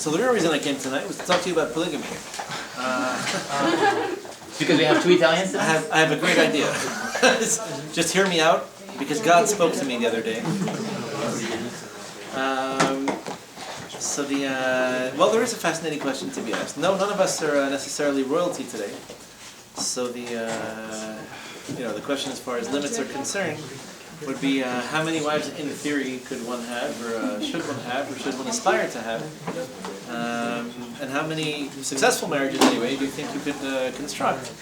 So the real reason I came tonight was to talk to you about polygamy. Because we have two Italians? I have a great idea. Just hear me out, because God spoke to me the other day. Well, there is a fascinating question to be asked. No, none of us are necessarily royalty today. So the question as far as limits are concerned would be how many wives in theory could one have, or should one have, or should one aspire to have, and how many successful marriages anyway do you think you could construct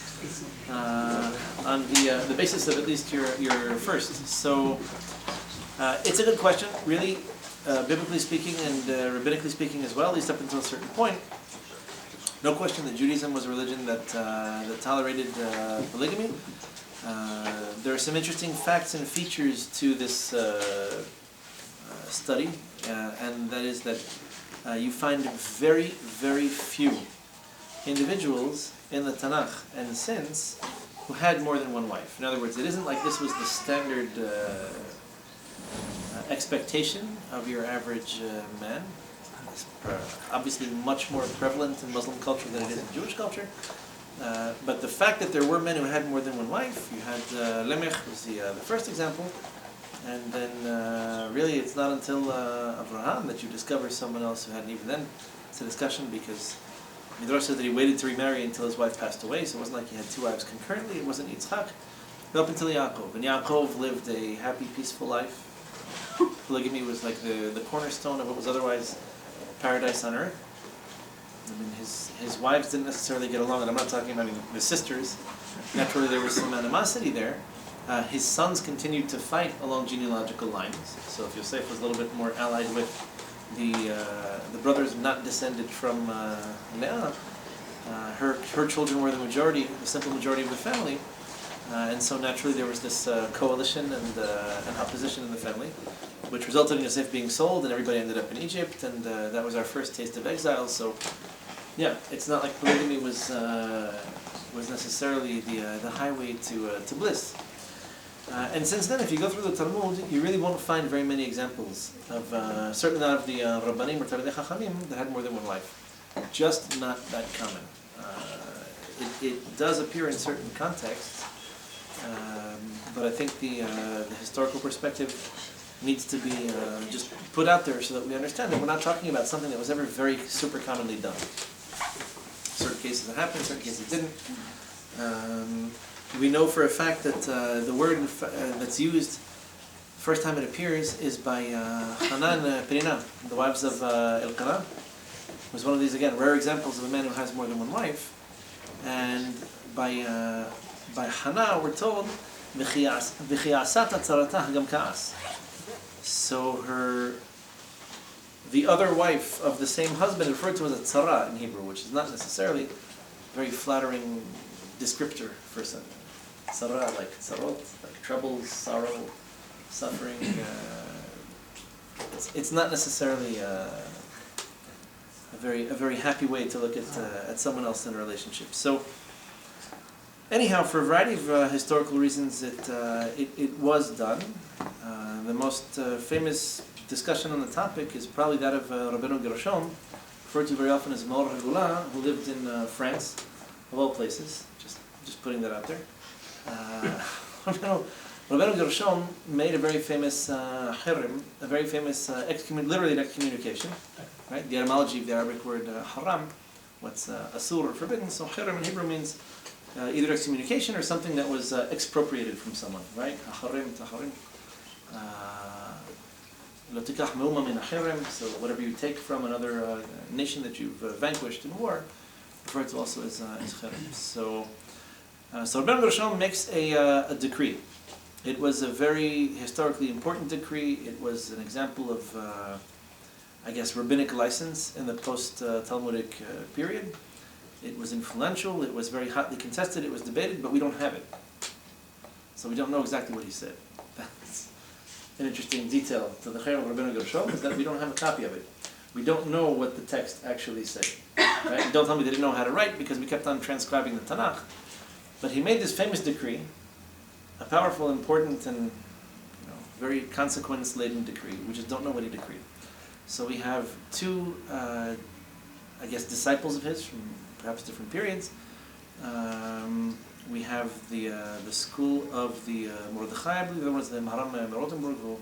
on the basis of at least your first. So it's a good question, really, biblically speaking and rabbinically speaking as well, at least up until a certain point. No question that Judaism was a religion that tolerated polygamy. There are some interesting facts and features to this study, and that is that you find very, very few individuals in the Tanakh and since who had more than one wife. In other words, it isn't like this was the standard expectation of your average man. It's obviously much more prevalent in Muslim culture than it is in Jewish culture. But the fact that there were men who had more than one wife, you had Lemech was the first example, and then really it's not until Abraham that you discover someone else who hadn't even then. It's a discussion because Midrash says that he waited to remarry until his wife passed away, so it wasn't like he had two wives concurrently. It wasn't Yitzchak, but up until Yaakov. And Yaakov lived a happy, peaceful life. Polygamy was like the cornerstone of what was otherwise paradise on earth. I mean, his wives didn't necessarily get along, and I'm not talking about the sisters. Naturally, there was some animosity there. His sons continued to fight along genealogical lines. So if Yosef was a little bit more allied with the brothers not descended from Leah, her children were the simple majority of the family. And so naturally there was this coalition and opposition in the family, which resulted in Yosef being sold, and everybody ended up in Egypt, and that was our first taste of exile. So, yeah, it's not like polygamy was necessarily the highway to bliss. And since then, if you go through the Talmud, you really won't find very many examples of, certainly not of the Rabbanim or Talmidei Chachamim that had more than one wife. Just not that common. It does appear in certain contexts. But I think the historical perspective needs to be just put out there so that we understand that we're not talking about something that was ever very super commonly done. Certain cases it happened, certain cases it didn't. We know for a fact that the word that's used, first time it appears, is by Hanan Perina, the wives of Elkanah. It was one of these, again, rare examples of a man who has more than one wife. And by Hannah, we're told, so the other wife of the same husband referred to as a tzara in Hebrew, which is not necessarily a very flattering descriptor for something. Tzara, like tzarot, like troubles, sorrow, suffering. It's not necessarily a very happy way to look at someone else in a relationship. So. Anyhow, for a variety of historical reasons, it was done. The most famous discussion on the topic is probably that of Rabbeinu Gershom, referred to very often as Maor Hagula, who lived in France, of all places. Just putting that out there. Rabbeinu Gershom made a very famous hirim, a very famous literally an excommunication. Right? The etymology of the Arabic word haram, what's asur or forbidden. So hirim in Hebrew means either excommunication or something that was expropriated from someone, right? So whatever you take from another nation that you've vanquished in war, referred to also as cherem. So Rabbeinu Gershom makes a decree. It was a very historically important decree. It was an example of, rabbinic license in the post-Talmudic period. It was influential, it was very hotly contested, it was debated, but we don't have it. So we don't know exactly what he said. That's an interesting detail to the Chayim of Rabbeinu Gershom, is that we don't have a copy of it. We don't know what the text actually said. Right? Don't tell me they didn't know how to write, because we kept on transcribing the Tanakh. But he made this famous decree, a powerful, important, and very consequence-laden decree. We just don't know what he decreed. So we have two I guess, disciples of his from perhaps different periods. We have the school of the Mordechai, I believe there was the Maharam Rotenburg,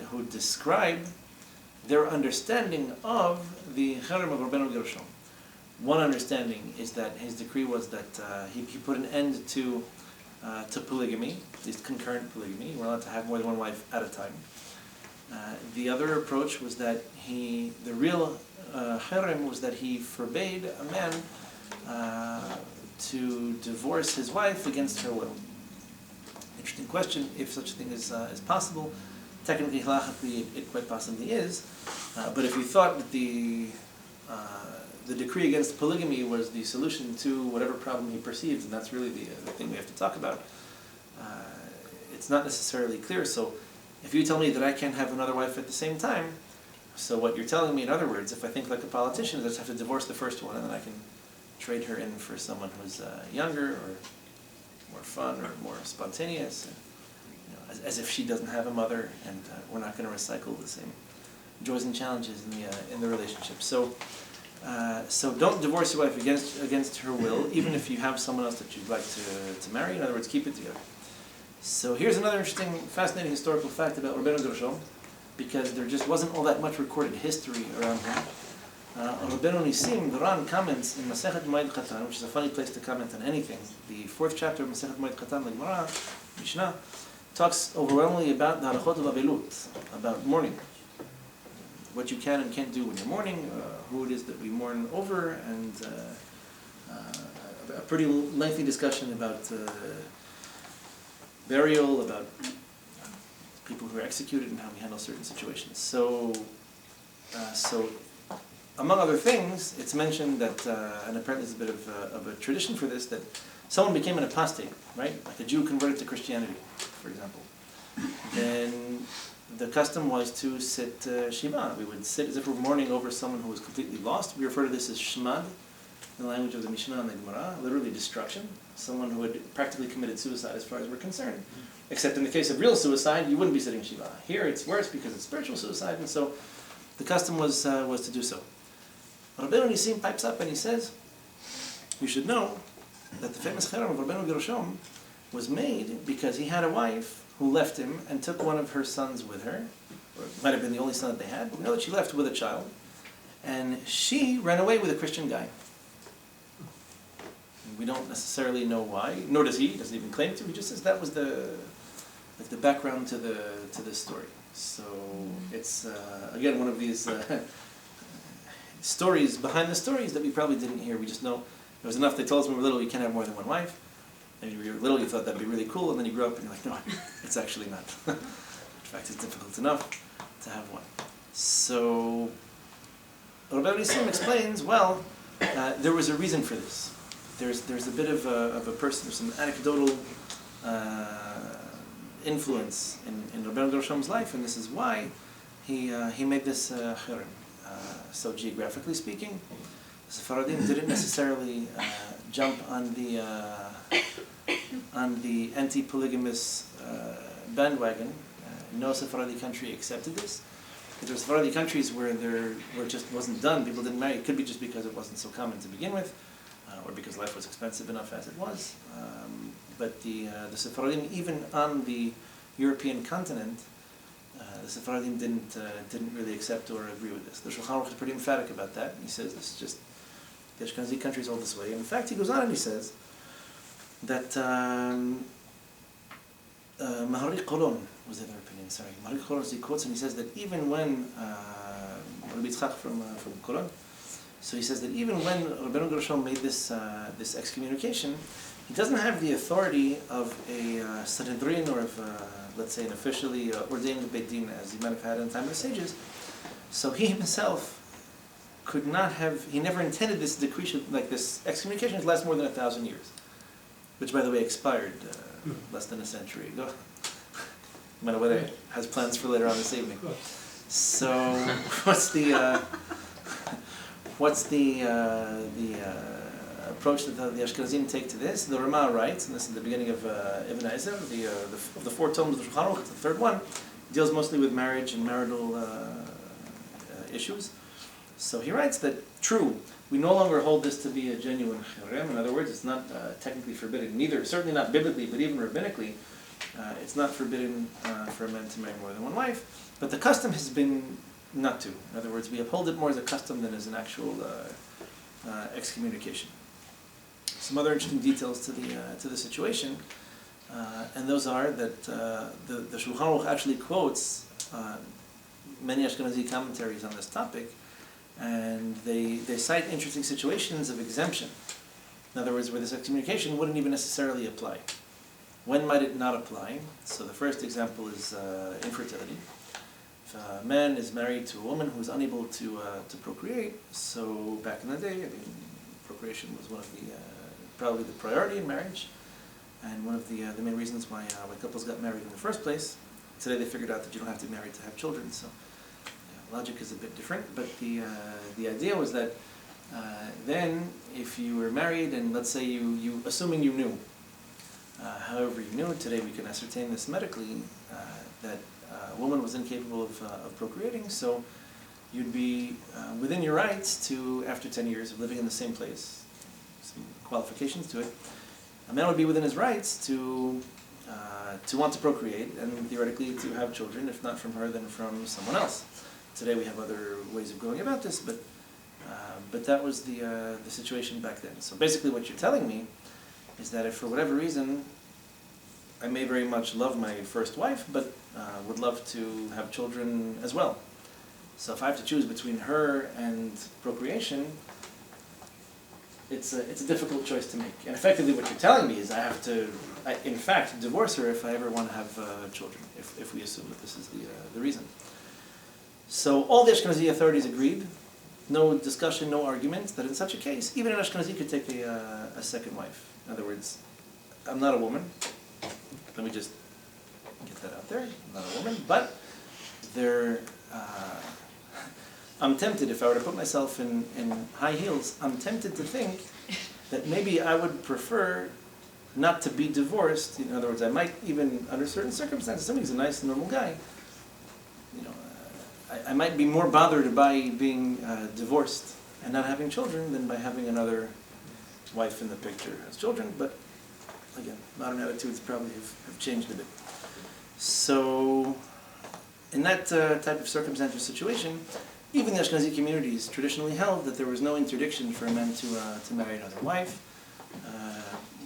who described their understanding of the Cherem of Rabbeinu Gershom. One understanding is that his decree was that he put an end to polygamy, at least concurrent polygamy. You were allowed to have more than one wife at a time. The other approach was that the real Cherem was that he forbade a man to divorce his wife against her will. Interesting question, if such a thing is possible. Technically, halakhically, it quite possibly is. But if you thought that the decree against polygamy was the solution to whatever problem he perceives, and that's really the thing we have to talk about, it's not necessarily clear. So if you tell me that I can't have another wife at the same time, so what you're telling me, in other words, if I think like a politician, is I just have to divorce the first one and then I can trade her in for someone who's younger or more fun or more spontaneous, and, as if she doesn't have a mother, and we're not going to recycle the same joys and challenges in the relationship. So don't divorce your wife against her will, even if you have someone else that you'd like to marry. In other words, keep it together. So here's another interesting, fascinating historical fact about Rabbeinu Gershom, because there just wasn't all that much recorded history around him. Rabbeinu Nisim, the Ran, comments in Masechet Moed Katan, which is a funny place to comment on anything. The 4th chapter of Masechet Moed Katan, the Gemara, Mishnah, talks overwhelmingly about the Halakhot of Avelut, about mourning. What you can and can't do when you're mourning, who it is that we mourn over, and a pretty lengthy discussion about burial, about people who are executed and how we handle certain situations. So among other things, it's mentioned that, and apparently there's a bit of a tradition for this, that someone became an apostate, right? Like a Jew converted to Christianity, for example. Then the custom was to sit ShaBa. We would sit as if we're mourning over someone who was completely lost. We refer to this as shmad, in the language of the Mishnah and the Gemara, literally destruction. Someone who had practically committed suicide as far as we're concerned. Except in the case of real suicide, you wouldn't be sitting ShaBa. Here it's worse because it's spiritual suicide, and so the custom was to do so. Rabbeinu Nisim pipes up and he says, you should know that the famous Cherem of Rabbeinu Gershom was made because he had a wife who left him and took one of her sons with her, or it might have been the only son that they had, but we know that she left with a child, and she ran away with a Christian guy. We don't necessarily know why, nor does he. He doesn't even claim to. He just says that was the background to this story. So it's again one of these stories behind the stories that we probably didn't hear. We just know it was enough. They told us when we were little you can't have more than one wife. And when you were little you thought that'd be really cool, and then you grew up and you're like, no, it's actually not. In fact, it's difficult enough to have one. So Rabbeinu Nisim explains, well, there was a reason for this. There's a bit of a person, there's some anecdotal influence in Rabbeinu Gershom's life, and this is why he made this cherem. So geographically speaking, the Sephardim didn't necessarily jump on the anti-polygamous bandwagon. No Sephardi country accepted this. There were Sephardi countries where it just wasn't done. People didn't marry. It could be just because it wasn't so common to begin with, or because life was expensive enough as it was. But the Sephardim, even on the European continent, the Sephardim didn't really accept or agree with this. The Shulchan Aruch is pretty emphatic about that. He says this is just the Ashkenazi countries all this way. And in fact, he goes on and he says that Mahari Kolon was the other opinion. Sorry, Mahari Kolon, he quotes and he says that even when Rabbi Yitzchak from Kolon, so he says that even when Rabbeinu Gershom made this excommunication, he doesn't have the authority of a Sanhedrin or of let's say an officially ordained Beit Din as he might have had in the time of the sages. So he himself could not have, he never intended this decree, like this excommunication to last more than 1,000 years, which by the way expired less than a century ago. No matter whether has plans for later on this evening. So what's the approach that the Ashkenazim take to this? The Ramah writes, and this is the beginning of Ibn Ezer, of the 4 tomes of the Shulchan Aruch, it's the third one, deals mostly with marriage and marital issues. So he writes that, true, we no longer hold this to be a genuine cherem. In other words, it's not technically forbidden, neither, certainly not biblically, but even rabbinically, it's not forbidden for a man to marry more than one wife. But the custom has been not to. In other words, we uphold it more as a custom than as an actual excommunication. Some other interesting details to the situation, and those are that the Shulchan Aruch actually quotes many Ashkenazi commentaries on this topic, and they cite interesting situations of exemption. In other words, where this excommunication wouldn't even necessarily apply. When might it not apply? So the first example is infertility. If a man is married to a woman who is unable to procreate, so back in the day, procreation was one of the probably the priority in marriage, and one of the main reasons why couples got married in the first place. Today they figured out that you don't have to be married to have children, so logic is a bit different. But the idea was that then, if you were married, and let's say you assuming you knew, however you knew, today we can ascertain this medically, that a woman was incapable of procreating, so you'd be within your rights to, after 10 years of living in the same place, some qualifications to it, a man would be within his rights to want to procreate and theoretically to have children, if not from her, then from someone else. Today we have other ways of going about this, but that was the situation back then. So basically what you're telling me is that if for whatever reason I may very much love my first wife, but would love to have children as well. So if I have to choose between her and procreation, it's a difficult choice to make. And effectively what you're telling me is I have to, in fact, divorce her if I ever want to have children, if we assume that this is the reason. So all the Ashkenazi authorities agreed, no discussion, no argument, that in such a case, even an Ashkenazi could take a second wife. In other words, I'm not a woman. Let me just get that out there. I'm not a woman, but I'm tempted, if I were to put myself in high heels, I'm tempted to think that maybe I would prefer not to be divorced. In other words, I might even, under certain circumstances, somebody's a nice, normal guy, I might be more bothered by being divorced and not having children than by having another wife in the picture as children. But again, modern attitudes probably have changed a bit. So in that type of circumstance or situation, even the Ashkenazi communities traditionally held that there was no interdiction for a man to marry another wife.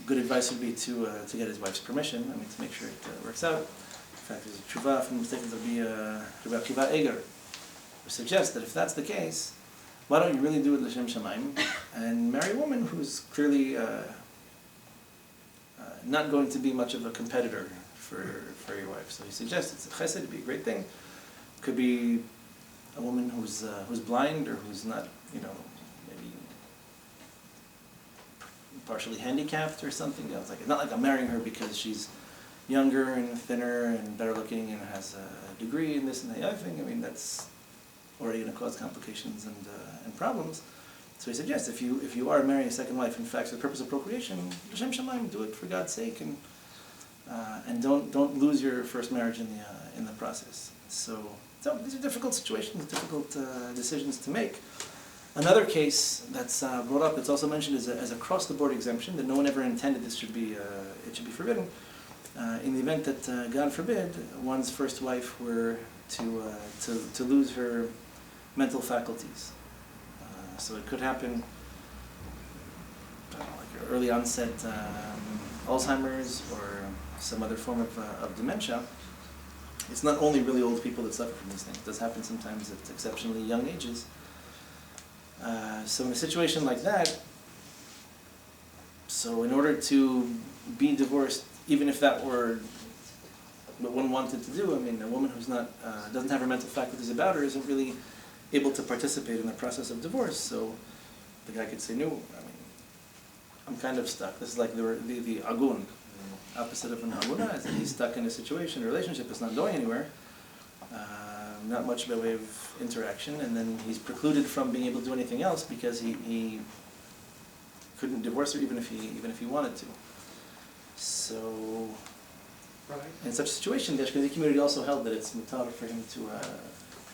Good advice would be to get his wife's permission, to make sure it works out. In fact, there's a tshuva from the mistaken to be Rabbi Akiva Eger, who suggests that if that's the case, why don't you really do it l'shem shamayim and marry a woman who's clearly not going to be much of a competitor for your wife. So he suggests it's a chesed, it'd be a great thing. Could be a woman who's blind or who's not, maybe partially handicapped or something else. It's not like I'm marrying her because she's younger and thinner and better looking and has a degree in this and the other thing. That's already going to cause complications and problems. So he suggests if you are marrying a second wife, in fact, for the purpose of procreation, l'shem shamayim, do it for God's sake, and don't lose your first marriage in the process. So these are difficult situations, difficult decisions to make. Another case that's brought up, that's also mentioned as a cross-the-board exemption, that no one ever intended this should be forbidden. In the event that, God forbid, one's first wife were to lose her mental faculties. So it could happen, like early onset Alzheimer's or some other form of dementia. It's not only really old people that suffer from these things. It does happen sometimes at exceptionally young ages. So in a situation like that, so in order to be divorced, even if that were what one wanted to do, a woman who's not doesn't have her mental faculties about her isn't really able to participate in the process of divorce. So the guy could say, no, I'm kind of stuck. This is like the agun, opposite of an aguna, is that he's stuck in a situation, a relationship is not going anywhere, not much by way of interaction, and then he's precluded from being able to do anything else because he couldn't divorce her even if he wanted to. So, in such a situation, the Ashkenazi community also held that it's mutar for him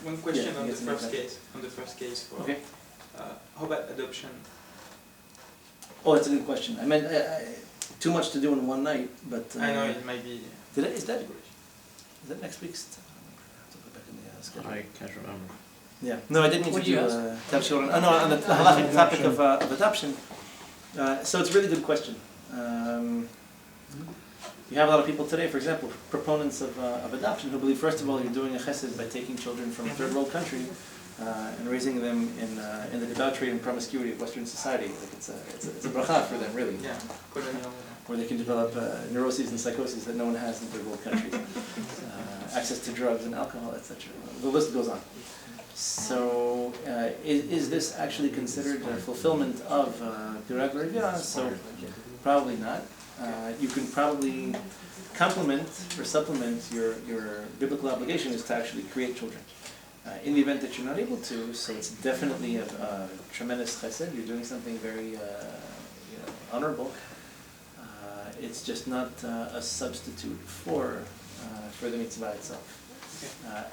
One question Yeah, on the yes, first exactly. case. On the first case for Okay. How about adoption? Oh, that's a good question. I meant too much to do in one night, but I know it might be. is that next week's? I don't remember. I have to go back in the schedule. I can't remember. Yeah. No, I didn't mean What to do you do ask? to have children. Oh no, on the halachic topic of adoption. So it's a really good question. You have a lot of people today, for example, proponents of adoption, who believe, first of all, you're doing a chesed by taking children from a third world country and raising them in the debauchery and promiscuity of Western society. Like it's a bracha for them, really. Yeah. Colonial. Where they can develop neuroses and psychoses that no one has in third world countries. Access to drugs and alcohol, etc. The list goes on. So, is this actually considered a fulfillment of Pirag Revia? So, probably not. You can probably complement or supplement your biblical obligation is to actually create children. In the event that you're not able to, so it's definitely a tremendous chesed. You're doing something very honorable. It's just not a substitute for the mitzvah itself.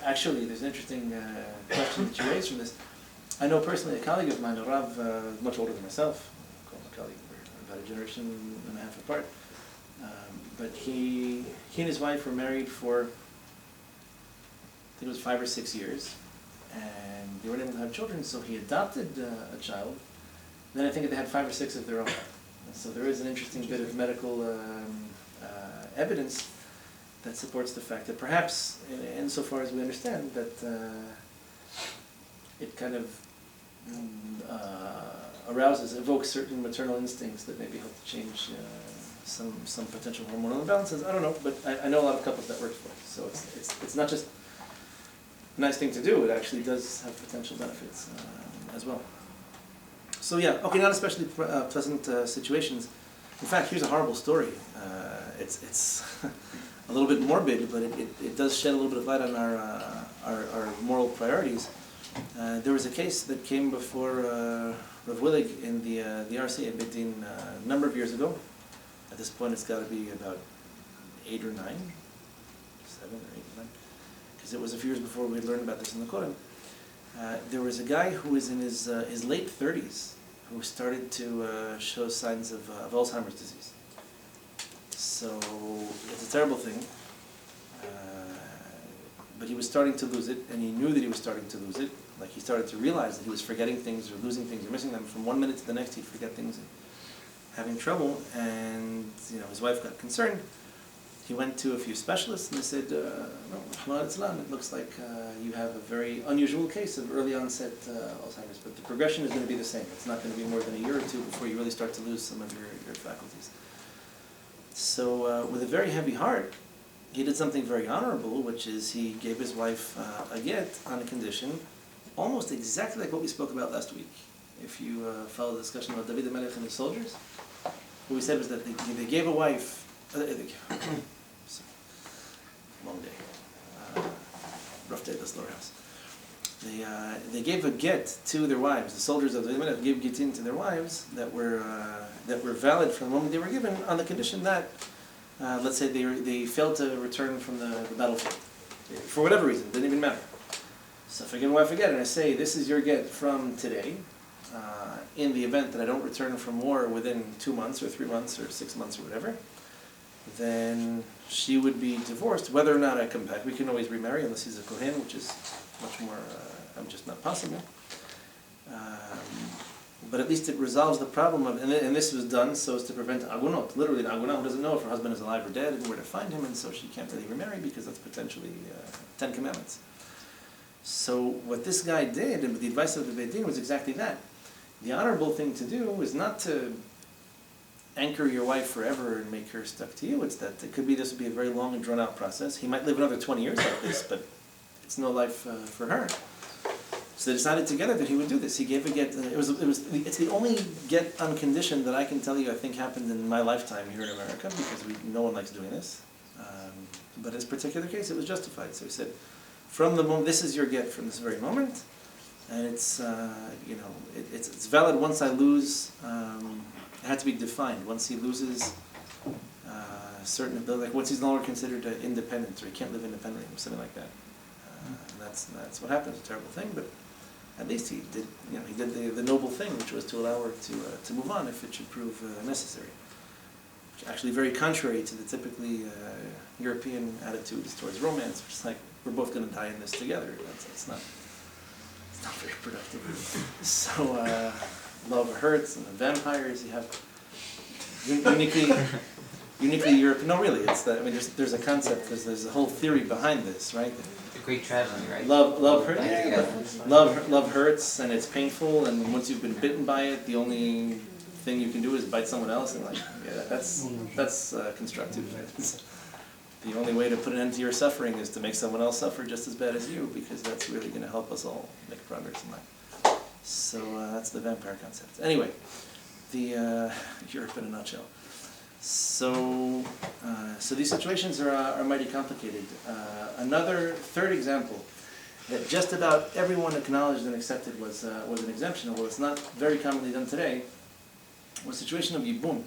Actually, there's an interesting question that you raised from this. I know personally a colleague of mine, a Rav, much older than myself, I call him a colleague, we're about a generation and a half apart, but he and his wife were married for, I think it was 5 or 6 years, and they weren't able to have children, so he adopted a child. Then I think they had 5 or 6 of their own. So there is an interesting bit of medical evidence that supports the fact that perhaps, insofar as we understand, that it kind of evokes certain maternal instincts that maybe help to change some potential hormonal imbalances. I don't know, but I know a lot of couples that work for it. So it's not just a nice thing to do, it actually does have potential benefits as well. So yeah, okay, not especially pleasant situations. In fact, here's a horrible story. It's a little bit morbid, but it does shed a little bit of light on our moral priorities. There was a case that came before Rav Willig in the RCA Beit Din a number of years ago. At this point, it's got to be about 8 or 9, 7 or 8 or 9, because it was a few years before we had learned about this in the Koran. There was a guy who was in his late 30s who started to show signs of Alzheimer's disease. So it's a terrible thing, but he was starting to lose it, and he knew that he was starting to lose it. Like he started to realize that he was forgetting things or losing things or missing them. From one minute to the next, he'd forget things and having trouble. And his wife got concerned. He went to a few specialists, and they said, "No, it looks like you have a very unusual case of early onset Alzheimer's, but the progression is going to be the same. It's not going to be more than a year or two before you really start to lose some of your faculties." So with a very heavy heart, he did something very honorable, which is he gave his wife a get on a condition, almost exactly like what we spoke about last week. If you follow the discussion about David HaMelech and his soldiers, what we said was that they gave a wife, long day, rough day at the slaughterhouse. They gave a get to their wives. The soldiers of the Teymanim gave gittin to their wives that were valid from the moment they were given, on the condition that, let's say they failed to return from the battlefield for whatever reason. It didn't even matter. So if I give my wife a get and I say, "This is your get from today," in the event that I don't return from war within 2 months or 3 months or 6 months or whatever, then she would be divorced. Whether or not I come back, we can always remarry unless he's a kohen, which is much more just not possible. But at least it resolves the problem of, and this was done so as to prevent agunot. Literally, an agunah who doesn't know if her husband is alive or dead and where to find him, and so she can't really remarry because that's potentially 10 commandments. So what this guy did, and with the advice of the Beit Din, was exactly that. The honorable thing to do is not to anchor your wife forever and make her stuck to you. It's that it could be this would be a very long and drawn out process. He might live another 20 years like this, but it's no life for her. So they decided together that he would do this. He gave a get. It's the only get on condition that I can tell you I think happened in my lifetime here in America, because no one likes doing this. But in this particular case, it was justified. So he said, from the moment, this is your get from this very moment, and it's it's valid once I lose. It had to be defined. Once he loses certain ability, like once he's no longer considered independent, or he can't live independently, or something like that. And that's what happened. It's a terrible thing, but at least he did, he did the noble thing, which was to allow her to move on if it should prove necessary. Which is actually very contrary to the typically European attitudes towards romance, which is like, we're both going to die in this together. It's not very productive. So love hurts, and the vampires, you have uniquely European. No, really, it's that. I mean, there's a concept, because there's a whole theory behind this, right? The Greek tragedy, right? Love hurts. Yeah, love hurts, and it's painful. And once you've been bitten by it, the only thing you can do is bite someone else, and that's constructive. The only way to put an end to your suffering is to make someone else suffer just as bad as you, because that's really going to help us all make progress in life. So that's the vampire concept. Anyway, the Europe in a nutshell. So these situations are mighty complicated. Another third example that just about everyone acknowledged and accepted was an exemption, although it's not very commonly done today, was the situation of yibum.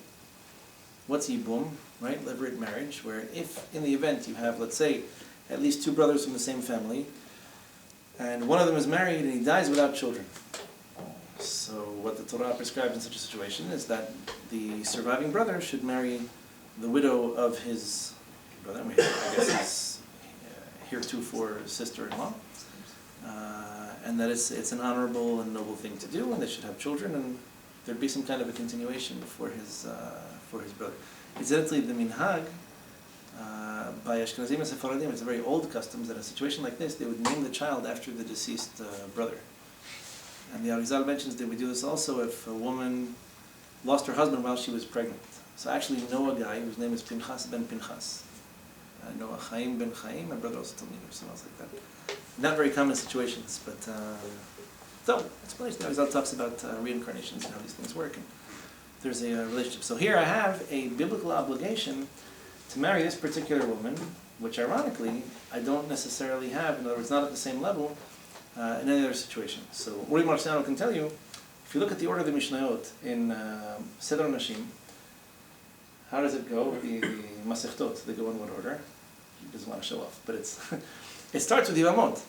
What's yibum? Right, levirate marriage, where if in the event you have, let's say, at least two brothers from the same family, and one of them is married and he dies without children. So what the Torah prescribes in such a situation is that the surviving brother should marry the widow of his brother, I guess his heretofore sister-in-law, and that it's an honorable and noble thing to do, and they should have children, and there'd be some kind of a continuation for his brother. Incidentally, the minhag by Ashkenazim and Sephardim, it's a very old custom that in a situation like this, they would name the child after the deceased brother. And the Arizal mentions they would do this also if a woman lost her husband while she was pregnant. So I actually know a guy whose name is Pinchas ben Pinchas. I know a Chaim ben Chaim, my brother also told me, or something else like that. Not very common situations, but so explanation. The Arizal talks about reincarnations and how these things work. And there's a relationship. So here I have a biblical obligation to marry this particular woman, which ironically I don't necessarily have, in other words, not at the same level in any other situation. So Uri Marciano can tell you, if you look at the order of the Mishnayot in Seder Nashim, how does it go? The Masechtot, they go in what order? He doesn't want to show off, but it starts with Yivamot.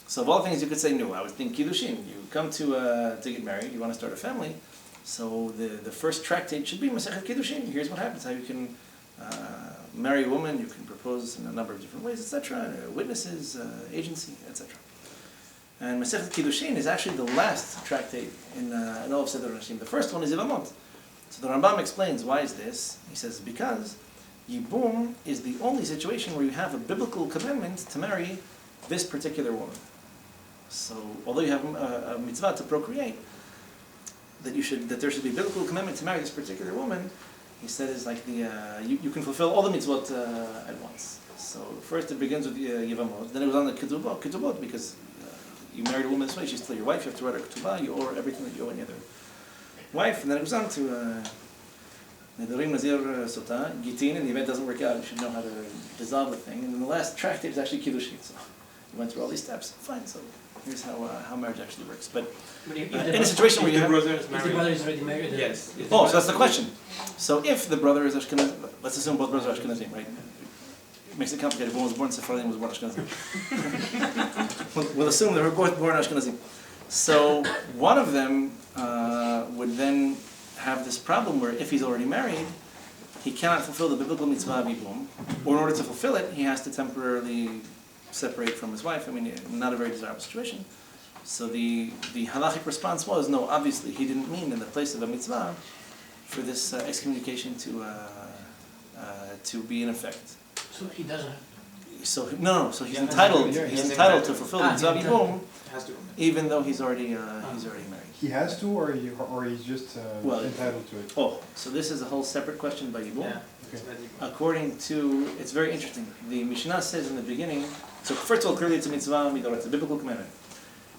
So of all things you could say, no, I was thinking Kiddushin. You come to get married, you want to start a family. So the first tractate should be Masechet Kiddushin. Here's what happens, how you can marry a woman, you can propose in a number of different ways, etc. Witnesses, agency, etc. And Masechet Kiddushin is actually the last tractate in all of Seder Nashim. The first one is Yivamot. So the Rambam explains, why is this? He says, because Yibum is the only situation where you have a biblical commandment to marry this particular woman. So although you have a mitzvah to procreate, that there should be a biblical commandment to marry this particular woman, he said is like you can fulfill all the mitzvot at once. So first it begins with Yivamot, then it goes on the Ketubot, because you married a woman this way, she's still your wife, you have to write her Ketubah, you owe her everything that you owe any other wife, and then it goes on to Nedarim Nazir Sota, Gitin, and the event doesn't work out, you should know how to dissolve the thing, and then the last tractate is actually Kiddushin, so you went through all these steps, fine, so here's how marriage actually works. But in a situation where you have... If the brother is already married? Yes. Oh, so that's the question. So if the brother is Ashkenazim, let's assume both brothers are Ashkenazim, right? It makes it complicated. One was born Sephardi, one was born Ashkenazim. We'll assume they were both born Ashkenazim. So one of them would then have this problem where if he's already married, he cannot fulfill the biblical mitzvah of Yibum, or in order to fulfill it, he has to temporarily separate from his wife. I mean, not a very desirable situation. So the halachic response was, no, obviously he didn't mean in the place of a mitzvah for this excommunication to be in effect. So he doesn't. So he's entitled to fulfill the mitzvah of Yibum, even though he's already married. He has to, or he's just entitled to it? Oh, so this is a whole separate question by Yibum. Yeah. Okay. According to, it's very interesting. The Mishnah says in the beginning, so first of all, clearly it's a mitzvah, it's a biblical commandment.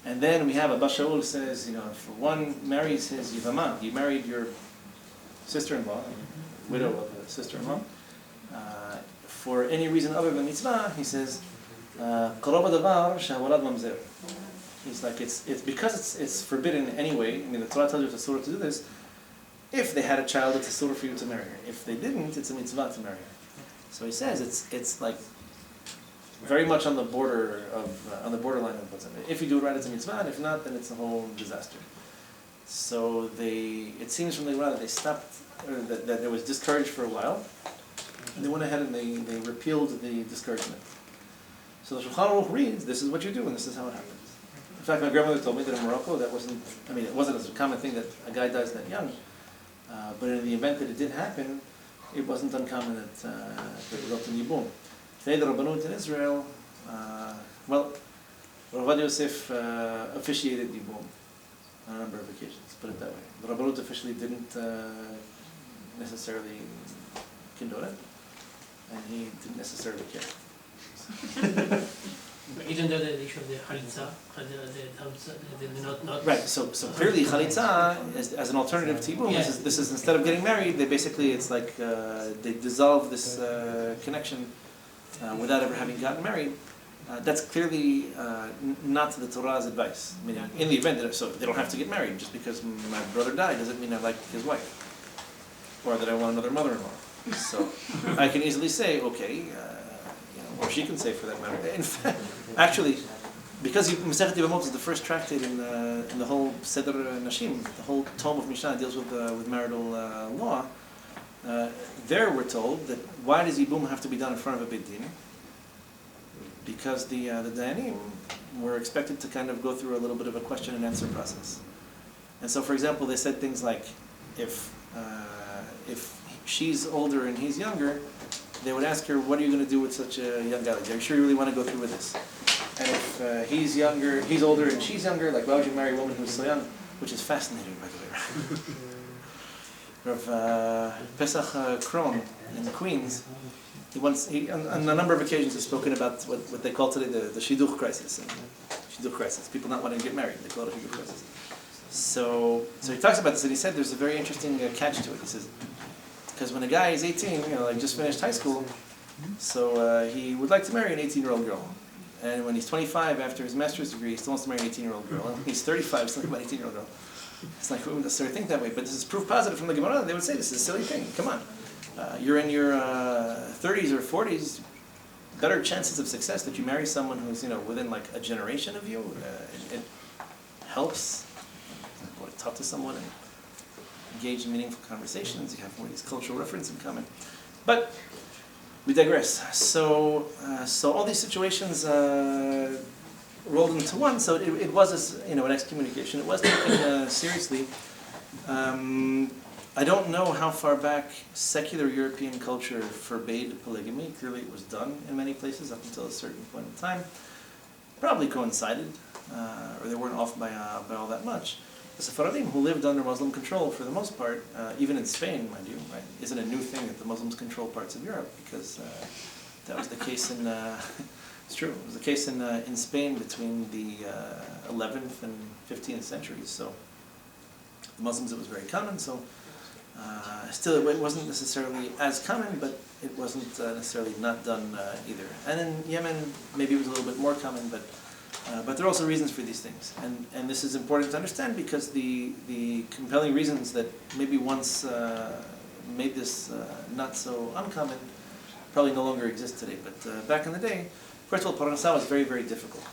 And then we have Abba Shaul says, if one marries his Yivama, you married your sister-in-law, widow of a sister-in-law, for any reason other than mitzvah, he says, Qarab davar shahawalad mamzer. He's like, it's because it's forbidden anyway. I mean, the Torah tells you it's a surah to do this. If they had a child, it's a surah for you to marry her. If they didn't, it's a mitzvah to marry her. So he says it's like very much on the border of, on the borderline of what's in it. If you do it right, it's a mitzvah, and if not, then it's a whole disaster. So it seems from the Gemara that they stopped, or that it was discouraged for a while, and they went ahead and they repealed the discouragement. So the Shulchan Aruch reads, this is what you do, and this is how it happens. In fact, my grandmother told me that in Morocco, that wasn't, I mean, it wasn't as a common thing that a guy dies that young, but in the event that it did happen, it wasn't uncommon that it resulted in Yibum. Today, the Rabbanut in Israel, well, Rav Yosef officiated Yibum on a number of occasions, put it that way. The Rabbanut officially didn't necessarily condone it, and he didn't necessarily care. Even though the issue of the chalitza, not right. So clearly chalitza as an alternative to Yibum. Yeah. This is instead of getting married, they basically it's like they dissolve this connection without ever having gotten married. That's clearly not the Torah's advice. Meaning, in the event that so they don't have to get married just because my brother died doesn't mean I like his wife or that I want another mother-in-law. So I can easily say, okay. Or she can say for that matter. In fact, actually, because Masechet Yevamot is the first tractate in the whole Seder Nashim, the whole tome of Mishnah deals with marital law. There we're told that why does Yibum have to be done in front of a Beit Din? Because the Dayanim were expected to kind of go through a little bit of a question and answer process. And so, for example, they said things like, if she's older and he's younger, they would ask her, what are you going to do with such a young guy? Are you sure you really want to go through with this? And if he's older and she's younger, like why would you marry a woman who's so young? Which is fascinating, by the way. Rav Pesach Kron in Queens, on a number of occasions has spoken about what they call today the shidduch crisis. People not wanting to get married, they call it a shidduch crisis. So he talks about this and he said there's a very interesting catch to it. He says, because when a guy is 18, like just finished high school, so he would like to marry an 18-year-old girl. And when he's 25, after his master's degree, he still wants to marry an 18-year-old girl. And when he's 35, he's thinking about an 18-year-old girl. It's like, who would necessarily think that way? But this is proof positive from the Gemara. They would say, this is a silly thing. Come on. You're in your 30s or 40s, better chances of success that you marry someone who's, within like a generation of you. It helps. Talk to someone and engage in meaningful conversations. You have more of these cultural reference in common. But we digress. So all these situations rolled into one. So it was an excommunication. It was taken seriously. I don't know how far back secular European culture forbade polygamy. Clearly it was done in many places up until a certain point in time. Probably coincided, or they weren't off by all that much. The Sephardim, who lived under Muslim control for the most part, even in Spain, mind you, right, isn't a new thing that the Muslims control parts of Europe, because that was the case in, it's true, it was the case in Spain between the 11th and 15th centuries. So the Muslims, it was very common, so still it wasn't necessarily as common, but it wasn't necessarily not done either. And in Yemen, maybe it was a little bit more common, but there are also reasons for these things, and this is important to understand because the compelling reasons that maybe once made this not so uncommon probably no longer exist today. But back in the day, first of all, parnasah was very, very difficult.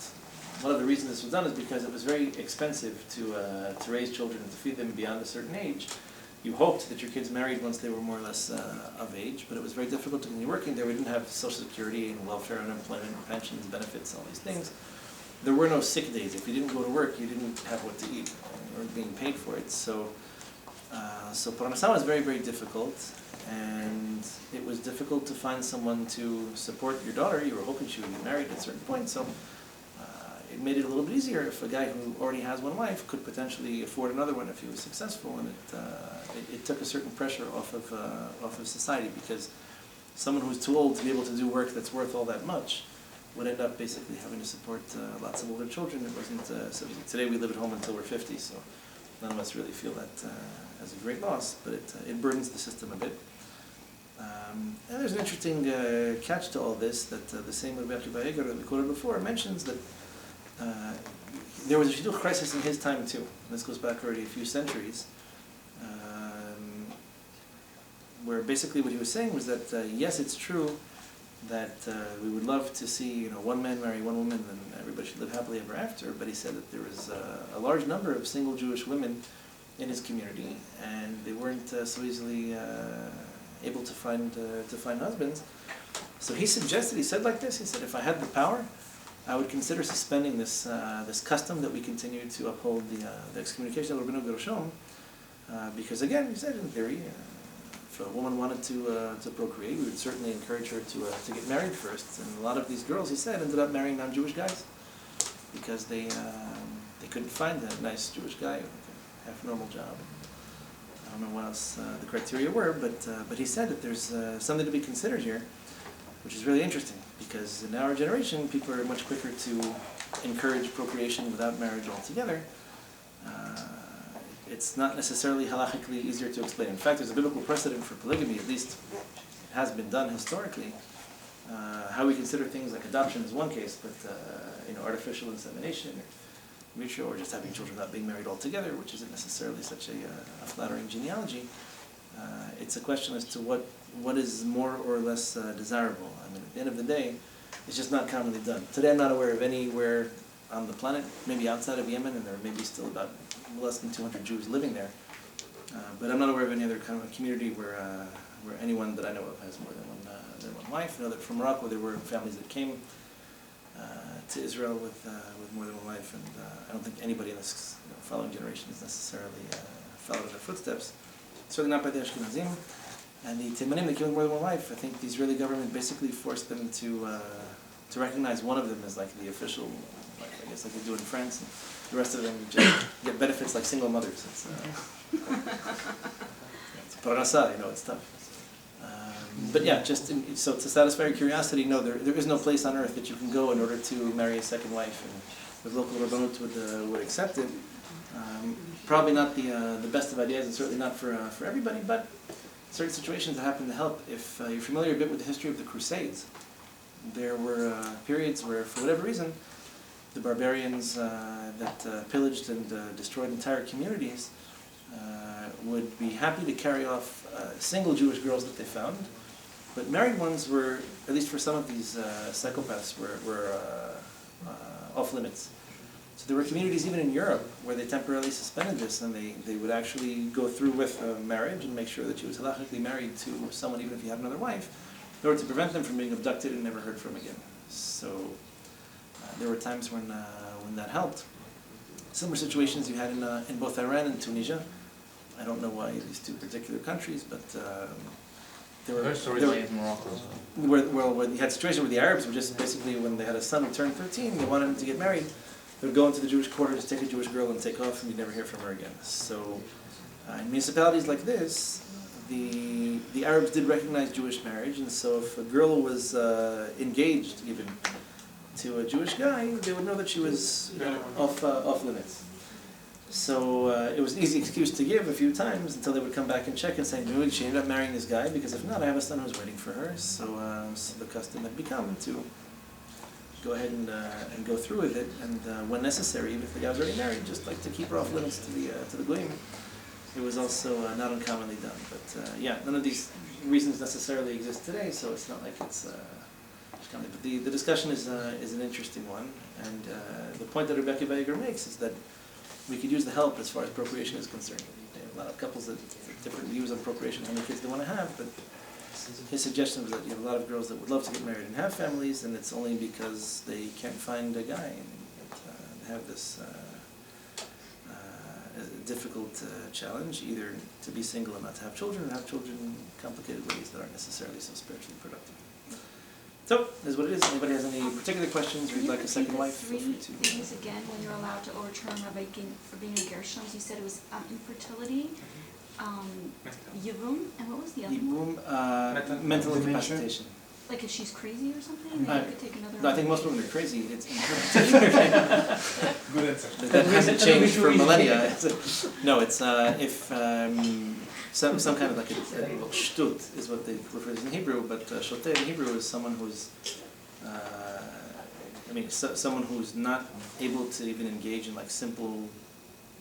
One of the reasons this was done is because it was very expensive to raise children and to feed them beyond a certain age. You hoped that your kids married once they were more or less of age, but it was very difficult when you're working there. We didn't have Social Security and welfare, unemployment, pensions, benefits, all these things. There were no sick days. If you didn't go to work, you didn't have what to eat. You weren't being paid for it. So parnasah was very, very difficult, and it was difficult to find someone to support your daughter. You were hoping she would get married at a certain point, so it made it a little bit easier if a guy who already has one wife could potentially afford another one if he was successful, and it took a certain pressure off of society, because someone who's too old to be able to do work that's worth all that much would end up basically having to support lots of older children. It wasn't so easy. Today we live at home until we're 50, so none of us really feel that as a great loss, but it burdens the system a bit. And there's an interesting catch to all this, that the same Rabbi Akiva Eger that we quoted before mentions that there was a shidduch crisis in his time too. And this goes back already a few centuries, where basically what he was saying was that yes, it's true that we would love to see, one man marry one woman and everybody should live happily ever after, but he said that there was a large number of single Jewish women in his community, and they weren't so easily able to find husbands. So he said like this, he said, if I had the power, I would consider suspending this custom that we continue to uphold the excommunication of Rabbanu Geroshom, because again, he said in theory, if a woman wanted to procreate, we would certainly encourage her to get married first. And a lot of these girls, he said, ended up marrying non-Jewish guys because they couldn't find a nice Jewish guy with a half-normal job. I don't know what else the criteria were, but he said that there's something to be considered here, which is really interesting, because in our generation, people are much quicker to encourage procreation without marriage altogether. It's not necessarily halachically easier to explain. In fact, there's a biblical precedent for polygamy, at least it has been done historically. How we consider things like adoption is one case, but artificial insemination, or mutual, or just having children without being married altogether, which isn't necessarily such a flattering genealogy. It's a question as to what is more or less desirable. I mean, at the end of the day, it's just not commonly done. Today I'm not aware of anywhere on the planet, maybe outside of Yemen, and there may be still about less than 200 Jews living there. But I'm not aware of any other kind of a community where anyone that I know of has more than one wife. I know that from Morocco there were families that came to Israel with more than one wife, and I don't think anybody in this following generation has necessarily followed in their footsteps. Certainly not by the Ashkenazim. And the Teymanim that came with more than one wife, I think the Israeli government basically forced them to recognize one of them as like the official wife, I guess like they do in France. And the rest of them just get benefits like single mothers. It's parnasa, it's tough. But yeah, so to satisfy your curiosity, no, there is no place on earth that you can go in order to marry a second wife, and the local rabbanut would accept it. Probably not the best of ideas, and certainly not for everybody, but certain situations that happen to help. If you're familiar a bit with the history of the Crusades, there were periods where, for whatever reason, the barbarians that pillaged and destroyed entire communities would be happy to carry off single Jewish girls that they found, but married ones were, at least for some of these psychopaths, were off limits. So there were communities even in Europe where they temporarily suspended this, and they would actually go through with marriage and make sure that she was halachically married to someone even if he had another wife, in order to prevent them from being abducted and never heard from again. So there were times when that helped. Similar situations you had in both Iran and Tunisia. I don't know why these two particular countries, but there were stories in Morocco. Where you had a situation where the Arabs were just basically, when they had a son who turned 13, they wanted him to get married, they would go into the Jewish quarters, take a Jewish girl and take off, and you'd never hear from her again. So in municipalities like this, the Arabs did recognize Jewish marriage, and so if a girl was engaged even to a Jewish guy, they would know that she was off limits. So it was an easy excuse to give a few times until they would come back and check and say, no, she ended up marrying this guy, because if not, I have a son who's waiting for her. So the custom had become to go ahead and go through with it, and when necessary, even if the guy was already married, just like to keep her off limits to the goyim. It was also not uncommonly done. But yeah, none of these reasons necessarily exist today, so it's not like it's common. But the discussion is an interesting one, and the point that Rebecca Veiger makes is that we could use the help as far as procreation is concerned. There are a lot of couples that have different views on procreation, how many kids they want to have, but his suggestion was that you have a lot of girls that would love to get married and have families, and it's only because they can't find a guy, and they have this difficult challenge, either to be single and not to have children, or have children in complicated ways that aren't necessarily so spiritually productive. So, that's what it is. Anybody has any particular questions, or you'd like a second wife, feel free to. Things again, when you're allowed to overturn Rabbeinu Gershom's, you said it was infertility, Yivum, and what was the other one? Yivum, mental incapacitation. Like if she's crazy or something, then you could take another. No, I think most women are crazy. It's good answer. That hasn't changed for millennia. No, it's if some kind of like well, shtut is what they refer to in Hebrew, but shoteh in Hebrew is someone who's someone who's not able to even engage in like simple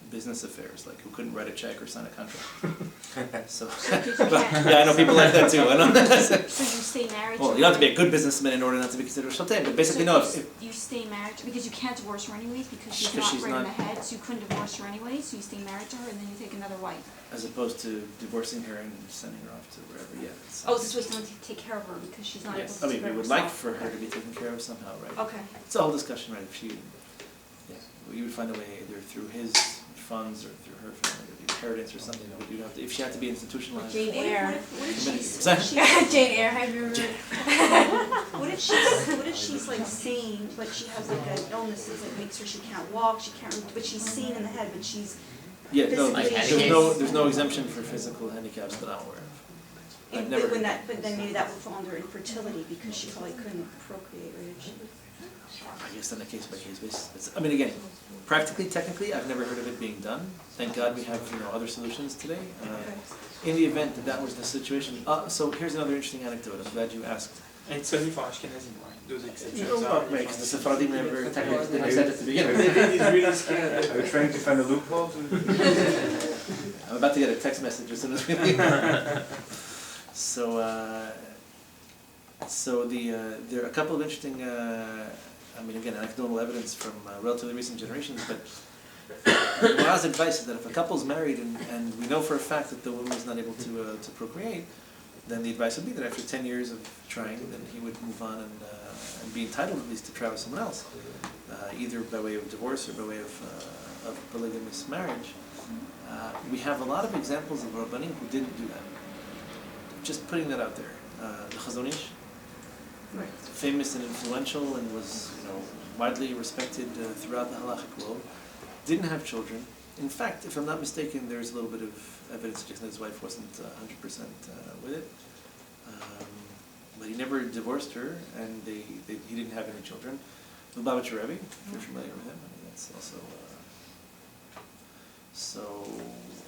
business affairs, like who couldn't write a check or sign a contract. So, Because you but, can't. yeah, I know people like that too. I know. So you stay married to Well, her? you don't have to be a good businessman in order not to be considered a shotay, but basically no. If, You stay married to, because you can't divorce her anyways, because she's Because not she's right in not- the head, so you couldn't divorce her anyways, so you stay married to her and then you take another wife. as opposed to divorcing her and sending her off to wherever, yeah. it's- Oh, this was someone to take care of her because she's not able Yes, to I take mean, care we of would like herself. for her to be taken care of somehow, right? Okay. It's a whole discussion, right? If she, yeah, well, you would find a way either through his funds or through her family, or the inheritance or something, but you'd have to, if she had to be institutionalized. Jane Eyre. What if she's, Exactly. Jane Eyre, have you ever? what if she's like sane, but she has like an illness that makes her, she can't walk, she can't, but she's sane in the head, but she's, Yeah, no, Like there's no exemption for physical handicaps that I'm aware of. I've never. but then maybe that would fall under infertility because she probably couldn't procreate, right? If she- I guess on a case-by-case basis. I mean, again, practically, technically, I've never heard of it being done. Thank God we have, other solutions today. In the event that that was the situation, so here's another interesting anecdote. I'm glad you asked. And it's only for Ashkenazim, right? Those exceptions Oh, are. right, 'cause the Sephardim never technically didn't accept it to begin with. Are you trying to find a loophole to? I'm about to get a text message as soon as we leave. So there are a couple of interesting, I mean, again, anecdotal evidence from relatively recent generations, but the Gemara's advice is that if a couple's married and we know for a fact that the woman is not able to procreate, then the advice would be that after 10 years of trying, then he would move on and be entitled at least to try with someone else, either by way of divorce or by way of polygamous marriage. We have a lot of examples of Rabbanim who didn't do that. Just putting that out there. The Chazon Ish, famous and influential and was, widely respected throughout the Halakhah world, didn't have children. In fact, if I'm not mistaken, there's a little bit of evidence suggesting that his wife wasn't 100% with it. But he never divorced her, and he didn't have any children. Lubavitcher Rebbe, if you're familiar with him, I mean, that's also...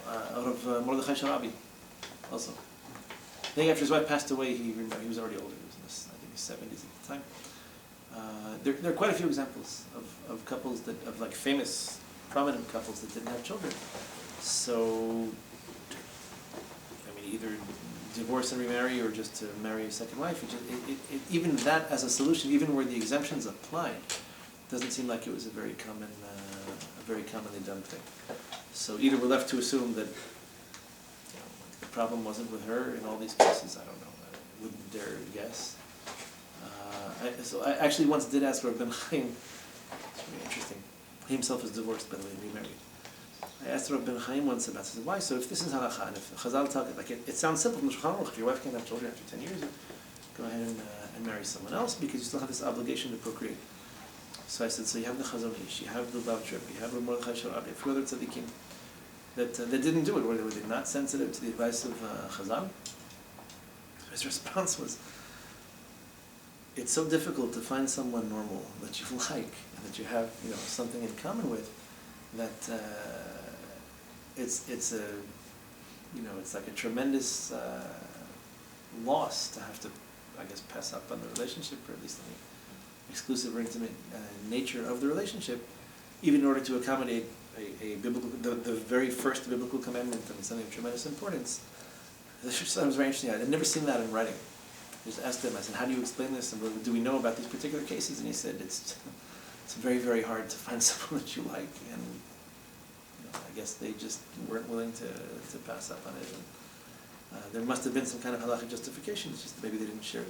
out of Mordechai Sharabi, also. I think after his wife passed away, he was already older. He was in his, I think, his 70s at the time. There are quite a few examples of couples of famous, prominent couples that didn't have children. So, I mean, either divorce and remarry or just to marry a second wife. Even that as a solution, even where the exemptions applied, doesn't seem like it was a very commonly done thing. So either we're left to assume that the problem wasn't with her in all these cases. I don't know. I wouldn't dare guess. I actually once did ask Rabbi Ben Chaim. It's really interesting. He himself is divorced, by the way, and remarried. I asked Rabbi Ben Chaim once about this. I said, why? So if this is halacha, and if Chazal tell it, it sounds simple. If your wife can't have children after 10 years, go ahead and marry someone else because you still have this obligation to procreate. So I said, so you have the Chazon Ish, you have the Lubavitcher Rebbe, you have the Mordechai Sharabi, a few other tzaddikim that didn't do it, were they not sensitive to the advice of Chazal? His response was, it's so difficult to find someone normal that you like and that you have something in common with, that it's like a tremendous loss to have to, I guess, pass up on the relationship, or at least on the exclusive or intimate nature of the relationship, even in order to accommodate a biblical, the very first biblical commandment, and something of tremendous importance. This was very interesting. I'd never seen that in writing. I just asked him, I said, how do you explain this, and what do we know about these particular cases? And he said, it's very, very hard to find someone that you like, and I guess they just weren't willing to pass up on it. And, there must have been some kind of halachic justification. It's just maybe they didn't share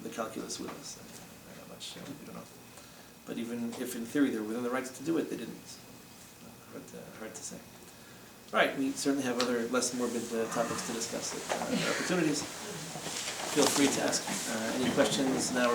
the calculus with us. I mean, not much, we don't know. But even if in theory they were within the rights to do it, they didn't. Hard to say. All right, we certainly have other less morbid topics to discuss at opportunities. Feel free to ask any questions now or